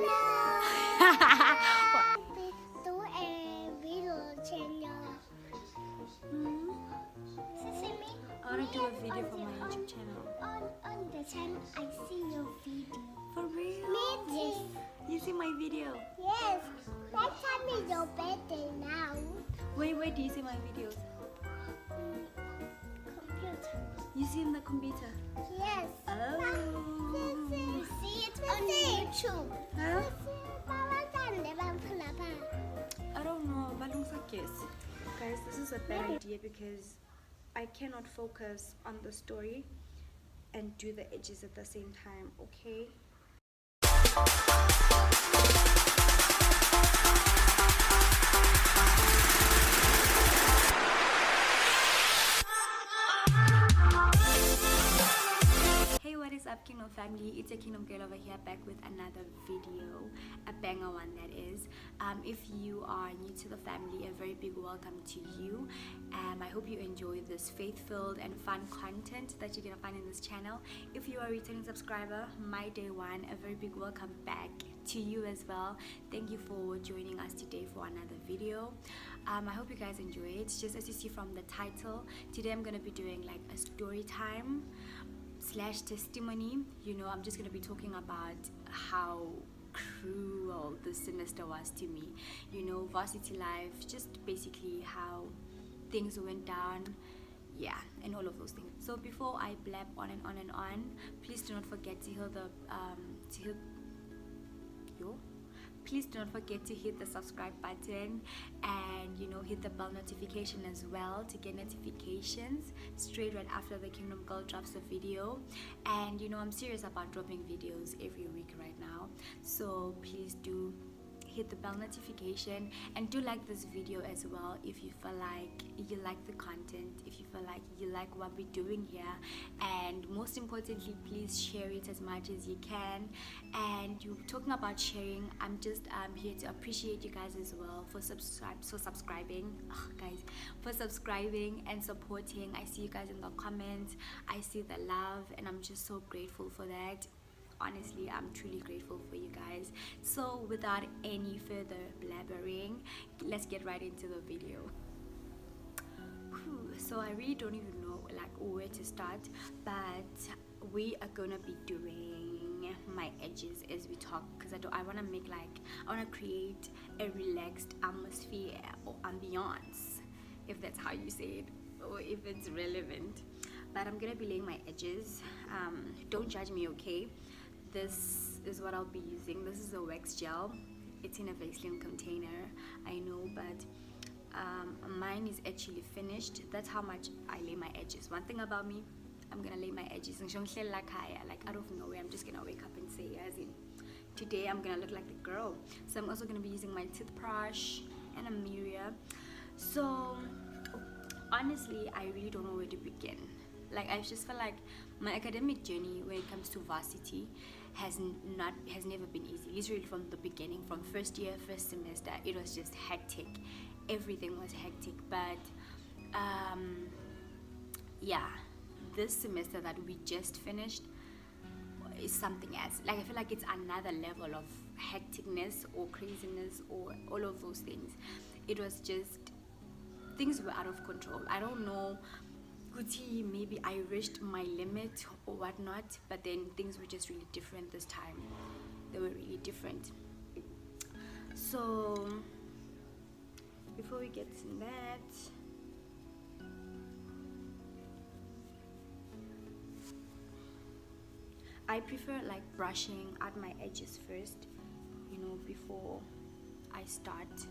Do a video channel. See me? I want to do a video for my YouTube channel. On the channel, I see your video. For real? Yes. You see my video? Yes. Next time is your birthday now. Where do you see my videos? Computer. You see in the computer? Yes. Oh. You see it on YouTube. Huh? I I don't know. Guys, this is a bad idea because I cannot focus on the story and do the edges at the same time, okay? Hey, what is up, Kingdom family? It's a Kingdom girl over here, back with another video, a banger one that is. If you are new to the family, a very big welcome to you. I hope you enjoy this faith-filled and fun content that you're gonna find in this channel. If you are a returning subscriber, my day one, a very big welcome back to you as well. Thank you for joining us today for another video. I hope you guys enjoy it. Just as you see from the title, today I'm gonna be doing like a story time / testimony. You know, I'm just going to be talking about how cruel this semester was to me, you know, varsity life, just basically how things went down, yeah, and all of those things. So before I blab on and on and on, please do not forget to hit the please do not forget to hit the subscribe button and, you know, hit the bell notification as well to get notifications straight right after the Kingdom Girl drops a video. And you know, I'm serious about dropping videos every week right now, so please do hit the bell notification and do like this video as well if you feel like you like the content, if you feel like you like what we're doing here, and most importantly, please share it as much as you can. And you talking about sharing, I'm just here to appreciate you guys as well for subscribing, guys, for subscribing and supporting. I see you guys in the comments, I see the love, and I'm just so grateful for that. Honestly, I'm truly grateful for you guys. So without any further blabbering, let's get right into the video. So I really don't even know like where to start, but we are gonna be doing my edges as we talk, because I want to create a relaxed atmosphere or ambiance, if that's how you say it, or if it's relevant. But I'm gonna be laying my edges. Don't judge me, okay? This is what I'll be using. This is a wax gel. It's in a Vaseline container, I know, but mine is actually finished. That's how much I lay my edges. One thing about me, I'm gonna lay my edges like out of nowhere. I'm just gonna wake up and say, as in, today I'm gonna look like the girl. So I'm also gonna be using my toothbrush and a mirror. So honestly, I really don't know where to begin. Like, I just feel like my academic journey when it comes to varsity has never been easy. Literally from the beginning, from first year, first semester, it was just hectic. Everything was hectic. But yeah, this semester that we just finished is something else. Like, I feel like it's another level of hecticness or craziness or all of those things. It was just, things were out of control. I don't know, maybe I reached my limit or whatnot, but then things were just really different this time. They were really different. So before we get to that, I prefer like brushing out my edges first, you know, before I start.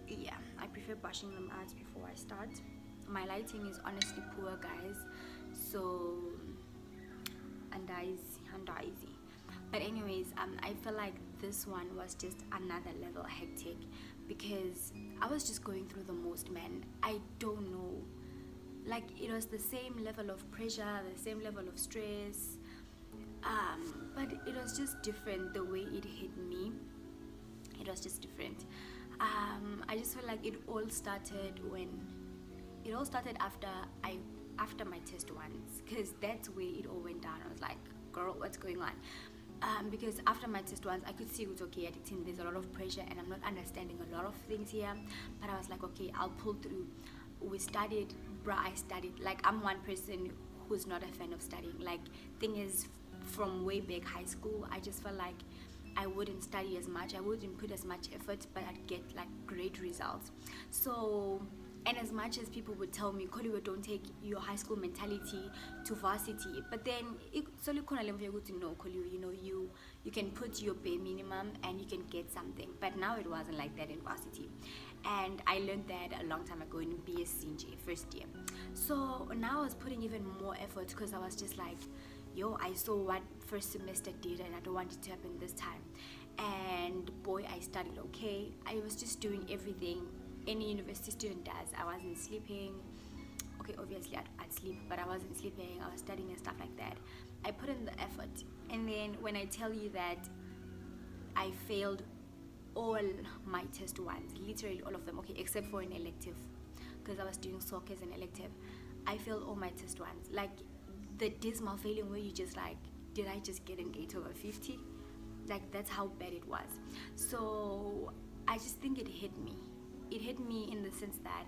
Yeah, I prefer brushing them out before I start. My lighting is honestly poor, guys, so and easy. But anyways, I feel like this one was just another level hectic because I was just going through the most, man. I don't know, like, it was the same level of pressure, the same level of stress, but it was just different. The way it hit me, it was just different. I just feel like it all started after my test ones, because that's where it all went down. I was like, girl, what's going on? because after my test ones I could see it was okay at 18, there's a lot of pressure and I'm not understanding a lot of things here, but I was like, okay, I'll pull through. We studied, bruh, I studied. Like, I'm one person who's not a fan of studying. Like, thing is, from way back high school, I just felt like I wouldn't study as much, I wouldn't put as much effort, but I'd get like great results. So, and as much as people would tell me, Koliwe, don't take your high school mentality to varsity, but then no, Koliwe, you know, you can put your bare minimum and you can get something. But now it wasn't like that in varsity, and I learned that a long time ago in BSc first year. So now I was putting even more effort because I was just like, yo, I saw what first semester did and I don't want it to happen this time. And boy, I studied okay. I was just doing everything any university student does. I wasn't sleeping. Okay, obviously I'd sleep, but I wasn't sleeping. I was studying and stuff like that. I put in the effort. And then when I tell you that I failed all my test ones, literally all of them, okay, except for an elective, because I was doing soccer as an elective, I failed all my test ones. Like, the dismal failing where you just like, did I just get an 8/50? Like, that's how bad it was. So I just think it hit me. It hit me in the sense that,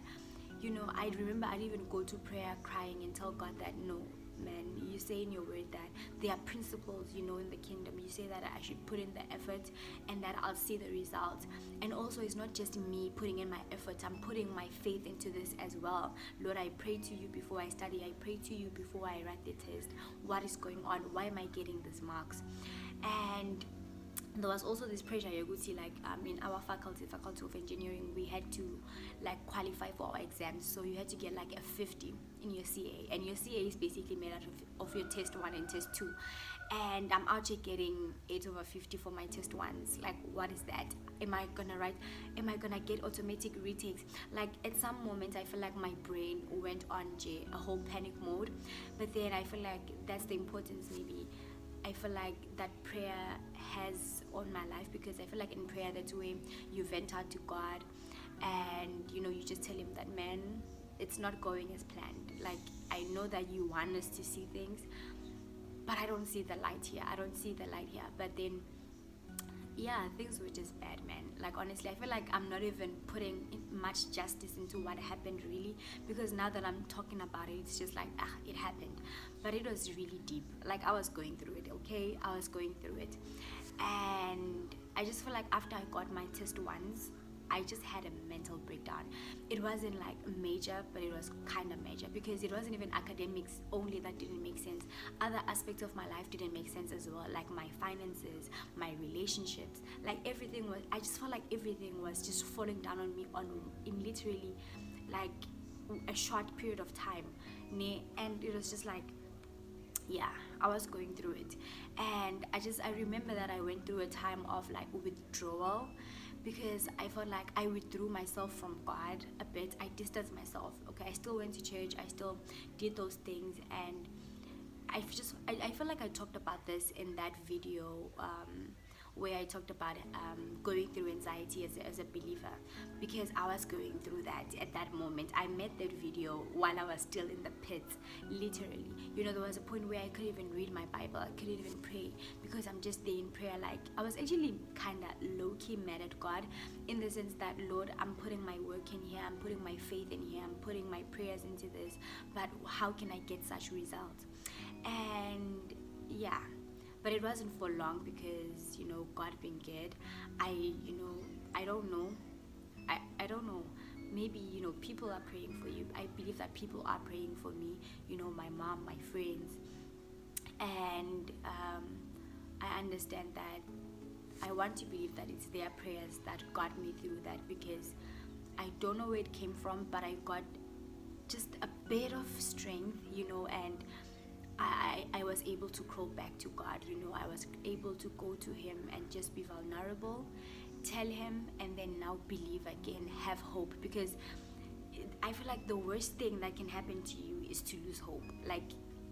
you know, I remember I'd even go to prayer crying and tell God that, no, man, you say in your word that there are principles, you know, in the kingdom. You say that I should put in the effort and that I'll see the results. And also, it's not just me putting in my effort, I'm putting my faith into this as well. Lord, I pray to you before I study. I pray to you before I write the test. What is going on? Why am I getting these marks? And there was also this pressure, Yaguti, like in our faculty of engineering, we had to like qualify for our exams. So you had to get like a 50 in your CA, and your CA is basically made out of your test 1 and test 2. And I'm out here getting 8/50 for my test 1s. Like, what is that? Am I gonna get automatic retakes? Like, at some moments I feel like my brain went on a whole panic mode, but then I feel like that's the importance, maybe I feel like that prayer has on my life, because I feel like in prayer, that's where you vent out to God, and you know, you just tell him that, man, it's not going as planned. Like, I know that you want us to see things, but I don't see the light here. But then, yeah, things were just bad, man. Like, honestly, I feel like I'm not even putting much justice into what happened, really, because now that I'm talking about it, it's just like, it happened. But it was really deep. Like, I was going through it, okay? I was going through it. And I just feel like after I got my test 1s, I just had a mental breakdown. It wasn't like major, but it was kind of major, because it wasn't even academics only that didn't make sense. Other aspects of my life didn't make sense as well, like my finances, my relationships, like everything was, I just felt like everything was just falling down on me in literally like a short period of time. And it was just like, yeah, I was going through it. And I remember that I went through a time of like withdrawal, because I felt like I withdrew myself from God a bit. I distanced myself. Okay, I still went to church, I still did those things, and I feel like I talked about this in that video where I talked about going through anxiety as a believer, because I was going through that at that moment. I made that video while I was still in the pits, literally. You know, there was a point where I couldn't even read my Bible, I couldn't even pray, because I'm just there in prayer. Like, I was actually kind of low-key mad at God, in the sense that, Lord, I'm putting my work in here, I'm putting my faith in here, I'm putting my prayers into this, but how can I get such results? And yeah, but it wasn't for long, because, you know, God being good, I don't know, I don't know, maybe, you know, people are praying for you. I believe that people are praying for me, you know, my mom, my friends, and I understand that. I want to believe that it's their prayers that got me through that, because I don't know where it came from, but I got just a bit of strength, you know, and I was able to crawl back to God, you know. I was able to go to him and just be vulnerable, tell him, and then now believe again, have hope, because I feel like the worst thing that can happen to you is to lose hope. Like,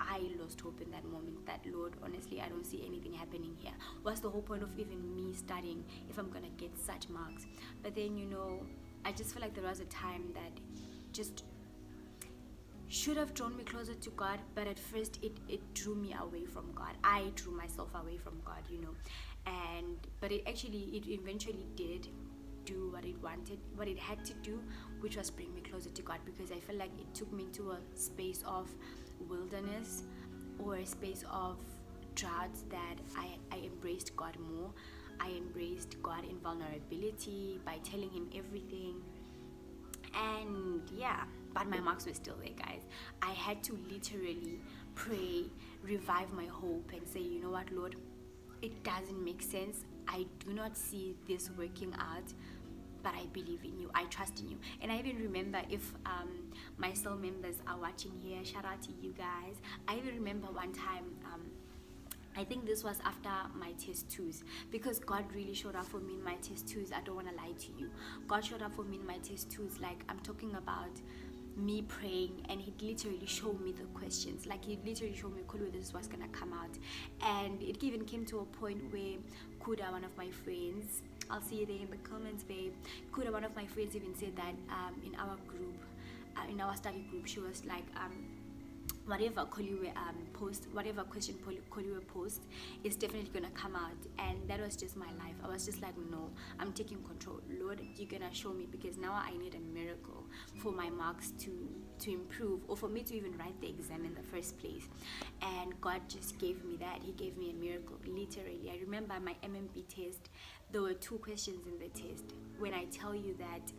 I lost hope in that moment, that, Lord, honestly, I don't see anything happening here. What's the whole point of even me studying if I'm gonna get such marks? But then, you know, I just feel like there was a time that just should have drawn me closer to God, but at first it drew me away from God. I drew myself away from God, but it eventually did do what it wanted, what it had to do, which was bring me closer to God, because I felt like it took me into a space of wilderness, or a space of drought, that I embraced God more. I embraced God in vulnerability by telling him everything. And yeah, but my marks were still there, guys. I had to literally pray, revive my hope, and say, you know what, Lord, it doesn't make sense. I do not see this working out, but I believe in you. I trust in you. And I even remember, if my cell members are watching here, shout out to you guys. I even remember one time, I think this was after my test twos, because God really showed up for me in my test twos. I don't want to lie to you. God showed up for me in my test twos. Like, I'm talking about me praying, and he literally showed me the questions. Like, he literally showed me, Kulu, this is what's gonna come out. And it even came to a point where Kuda, one of my friends, I'll see you there in the comments, babe. Kuda, one of my friends, even said that in our group, in our study group, she was like, whatever Koliwe post, whatever question Koliwe post is definitely gonna come out. And that was just my life. I was just like, no, I'm taking control. Lord, you're gonna show me, because now I need a miracle for my marks to improve, or for me to even write the exam in the first place. And God just gave me that. He gave me a miracle, literally. I remember my MMB test, there were 2 questions in the test. When I tell you that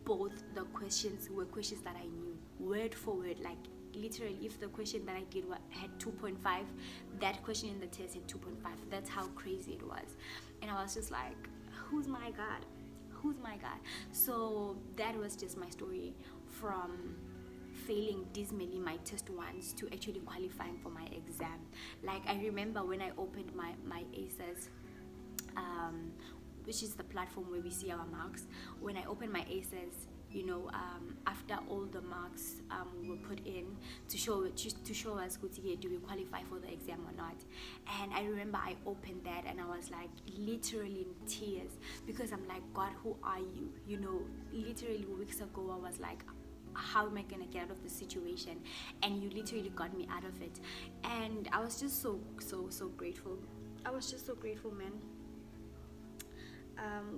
both the questions were questions that I knew word for word, like literally, if the question that I did had 2.5, that question in the test had 2.5. That's how crazy it was. And I was just like, who's my God? Who's my God? So that was just my story, from failing dismally my test once to actually qualifying for my exam. Like, I remember when I opened my ACES, which is the platform where we see our marks. When I opened my ACES, after all the marks were put in to show us, do we qualify for the exam or not. And I remember I opened that, and I was like literally in tears, because I'm like, God, who are you? Literally weeks ago I was like, how am I gonna get out of this situation? And you literally got me out of it. And I was just so grateful. I was just so grateful, man.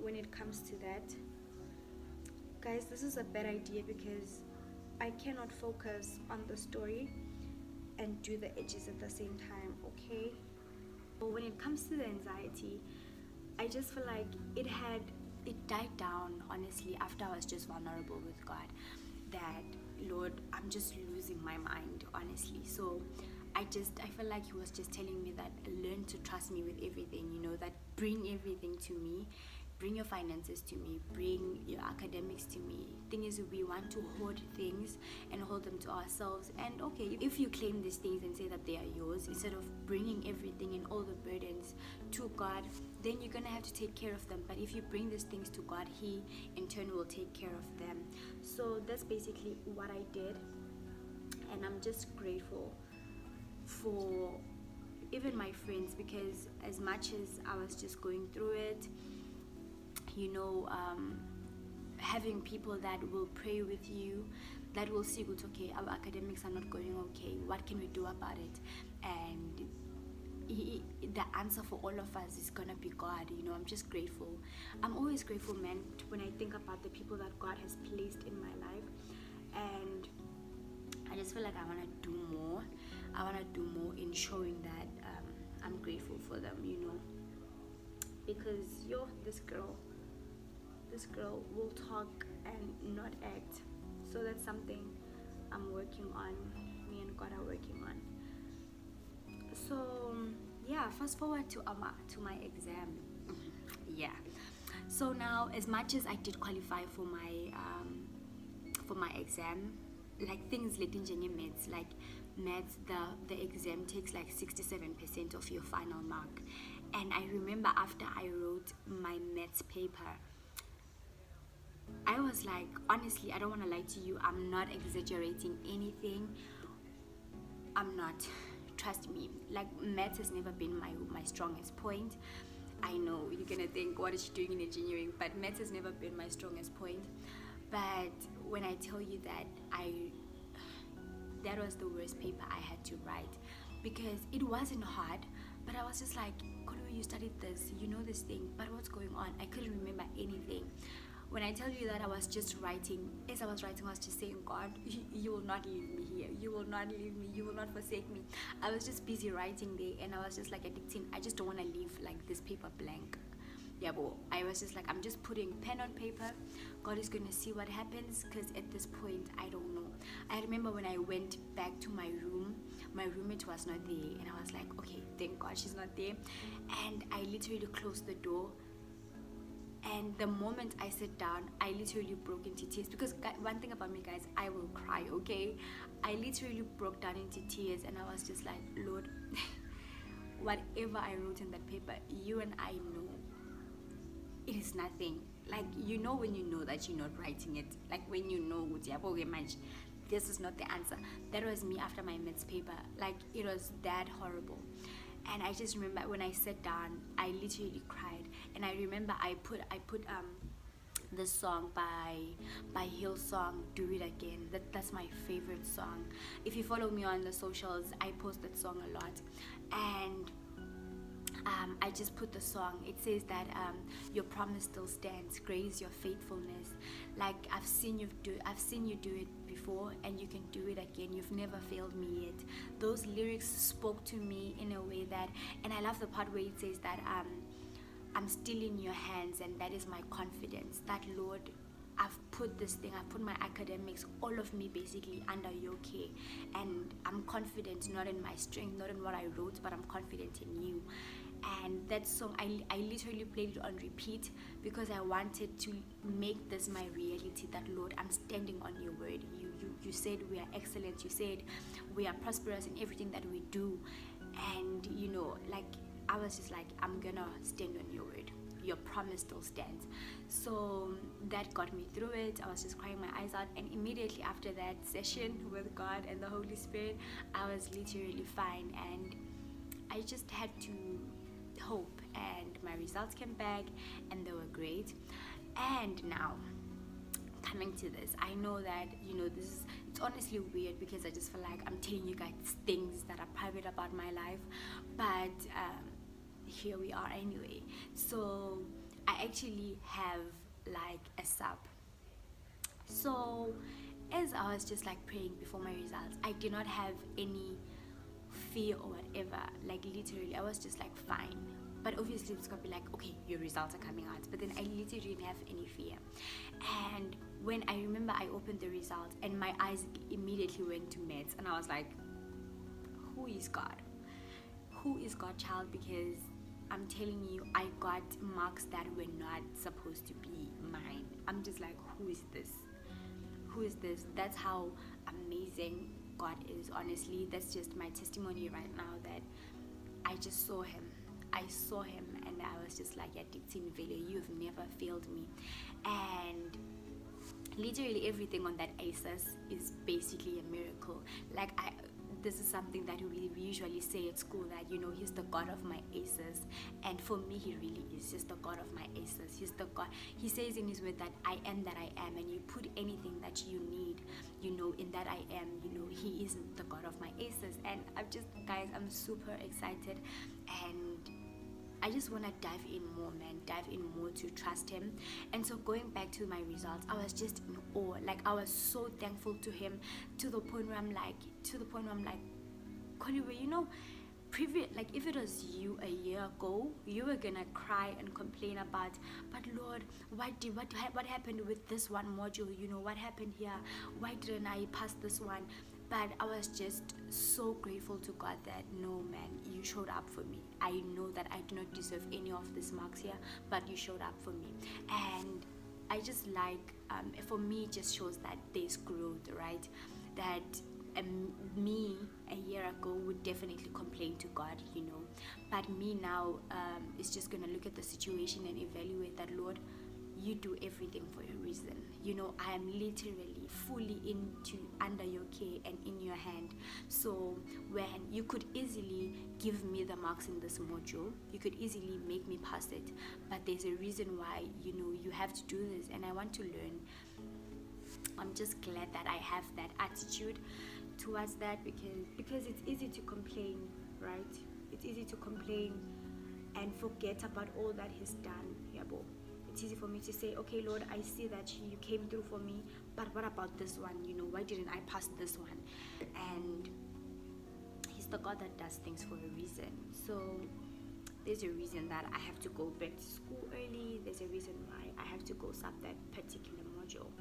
When it comes to that, guys, this is a bad idea, because I cannot focus on the story and do the edges at the same time, okay? But when it comes to the anxiety, I just feel like it died down, honestly, after I was just vulnerable with God. That, Lord, I'm just losing my mind, honestly. So I feel like he was just telling me that, learn to trust me with everything, that bring everything to me. Bring your finances to me, bring your academics to me. Thing is, we want to hoard things and hold them to ourselves. And okay, if you claim these things and say that they are yours, instead of bringing everything and all the burdens to God, then you're gonna have to take care of them. But if you bring these things to God, he in turn will take care of them. So that's basically what I did, and I'm just grateful for even my friends, because as much as I was just going through it, having people that will pray with you, that will see, okay, our academics are not going okay, what can we do about it? And the answer for all of us is gonna be God. I'm just grateful. I'm always grateful, man, when I think about the people that God has placed in my life. And I just feel like I want to do more. I want to do more in showing that I'm grateful for them, because this girl will talk and not act. So that's something I'm working on. Me and God are working on. So yeah, fast forward to my exam. Yeah. So now, as much as I did qualify for my exam, like things like maths, like maths, the exam takes like 67% of your final mark. And I remember after I wrote my maths paper, I was like, honestly, I don't want to lie to you, I'm not exaggerating anything. I'm not. Trust me. Like, maths has never been my strongest point. I know you're gonna think, what is she doing in engineering? But maths has never been my strongest point. But when I tell you that that was the worst paper I had to write, because it wasn't hard, but I was just like, Kulu, you studied this, you know this thing, but what's going on? I couldn't remember anything. When I tell you that I was just writing, as I was writing, I was just saying, God, you will not leave me here. You will not leave me. You will not forsake me. I was just busy writing there, and I was just like addicting. I just don't want to leave like this paper blank. Yeah, but I was just like, I'm just putting pen on paper. God is going to see what happens, because at this point, I don't know. I remember when I went back to my room, my roommate was not there, and I was like, okay, thank God she's not there. And I literally closed the door. And the moment I sat down, I literally broke into tears, because one thing about me, guys, I will cry, okay? I literally broke down into tears, and I was just like, Lord, whatever I wrote in that paper, you and I know it is nothing. Like, you know when you know that you're not writing it, like when you know this is not the answer. That was me after my maths paper. Like, it was that horrible. And I just remember when I sat down, I literally cried. And I remember I put this song by Hillsong, Do It Again. That's my favorite song. If you follow me on the socials, I post that song a lot. And I just put the song. It says that your promise still stands. Grace your faithfulness. Like, I've seen you do it before, and you can do it again. You've never failed me yet. Those lyrics spoke to me in a way that, and I love the part where it says that I'm still in your hands, and that is my confidence. That, Lord, I've put my academics, all of me basically under your care, and I'm confident, not in my strength, not in what I wrote, but I'm confident in you. And that song, I literally played it on repeat, because I wanted to make this my reality, that, Lord, I'm standing on your word. You said we are excellent. You said we are prosperous in everything that we do. And, like, I was just like, I'm gonna stand on your word. Your promise still stands. So that got me through it. I was just crying my eyes out, and immediately after that session with God and the Holy Spirit, I was literally fine, and I just had to hope, and my results came back, and they were great. And now, coming to this, I know that it's honestly weird, because I just feel like I'm telling you guys things that are private about my life, but here we are anyway. So I actually have like a sub. So as I was just like praying before my results, I did not have any fear or whatever. Like, literally, I was just like, fine. But obviously it's gonna be like, okay, your results are coming out. But then I literally didn't have any fear. And when I remember, I opened the results, and my eyes immediately went to maths, and I was like, who is God? Who is God, child? Because I'm telling you, I got marks that were not supposed to be mine. I'm just like, who is this? Who is this? That's how amazing God is. Honestly, that's just my testimony right now, that I just saw him. I saw him, and I was just like, yeah, Dixie Vele, you've never failed me. And literally everything on that ACES is basically a miracle. Like, this is something that we usually say at school, that he's the God of my aces. And for me, he really is just the God of my aces. He's the God. He says in his word that I am that I am, and you put anything that you need in that I am. He is the God of my aces. And I'm super excited, and I just want to dive in more to trust him. And so going back to my results, I was just in awe. Like, I was so thankful to him, to the point where I'm like, Koliwe, like, if it was you a year ago, you were gonna cry and complain about, but Lord, what happened with this one module? What happened here? Why didn't I pass this one? But I was just so grateful to God that, no, man, you showed up for me. I know that I do not deserve any of these marks here, but you showed up for me. And I just like, for me, it just shows that there's growth, right? That me a year ago would definitely complain to God, but me now is just going to look at the situation and evaluate that, Lord, you do everything for a reason. I am literally fully under your care and in your hand. So when you could easily give me the marks in this module, you could easily make me pass it, but there's a reason why you have to do this, and I want to learn. I'm just glad that I have that attitude towards that, because it's easy to complain, right? It's easy to complain and forget about all that he's done. Yabo. It's easy for me to say, okay, Lord, I see that you came through for me, but what about this one? Why didn't I pass this one? And he's the God that does things for a reason. So there's a reason that I have to go back to school early. There's a reason why I have to go sub that particular module.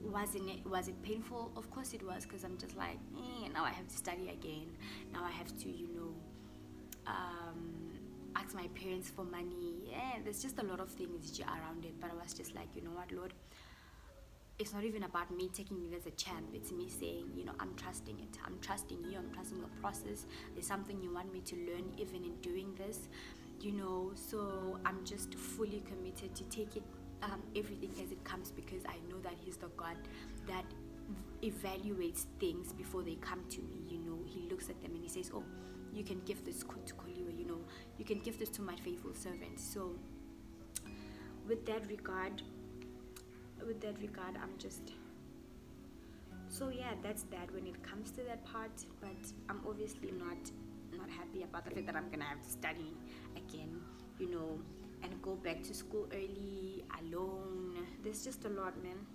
Was it painful? Of course it was, because I'm just like, now I have to study again. Now I have to, ask my parents for money. There's just a lot of things around it. But I was just like, you know what, Lord, it's not even about me taking it as a champ. It's me saying, I'm trusting it. I'm trusting you. I'm trusting the process. There's something you want me to learn even in doing this, so I'm just fully committed to take it, everything as it comes, because I know that he's the God that evaluates things before they come to me. He looks at them and he says, oh, you can give this to Koliwe, you can give this to my faithful servant. So with that regard, I'm just, so yeah, that's that when it comes to that part. But I'm obviously not happy about the fact that I'm gonna have to study again, and go back to school early alone. There's just a lot, man.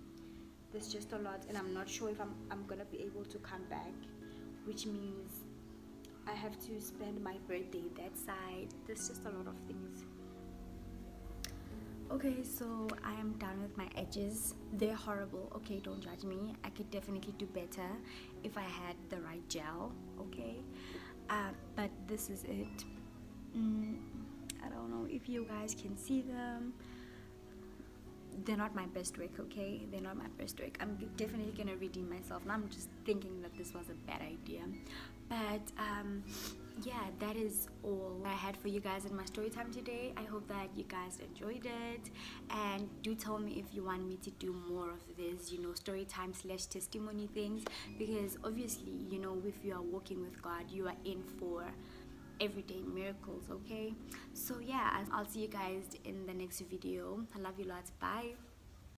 There's just a lot, and I'm not sure if I'm gonna be able to come back, which means I have to spend my birthday that side. There's just a lot of things. Okay, so I am done with my edges. They're horrible. Okay, don't judge me. I could definitely do better if I had the right gel. Okay, but this is it. I don't know if you guys can see them. They're not my best work, okay? They're not my best work. I'm definitely gonna redeem myself. Now I'm just thinking that this was a bad idea. But yeah, that is all I had for you guys in my story time today. I hope that you guys enjoyed it, and do tell me if you want me to do more of this, story time / testimony things, because obviously, if you are walking with God, you are in for everyday miracles. Okay, so yeah, I'll see you guys in the next video. I love you lots. Bye.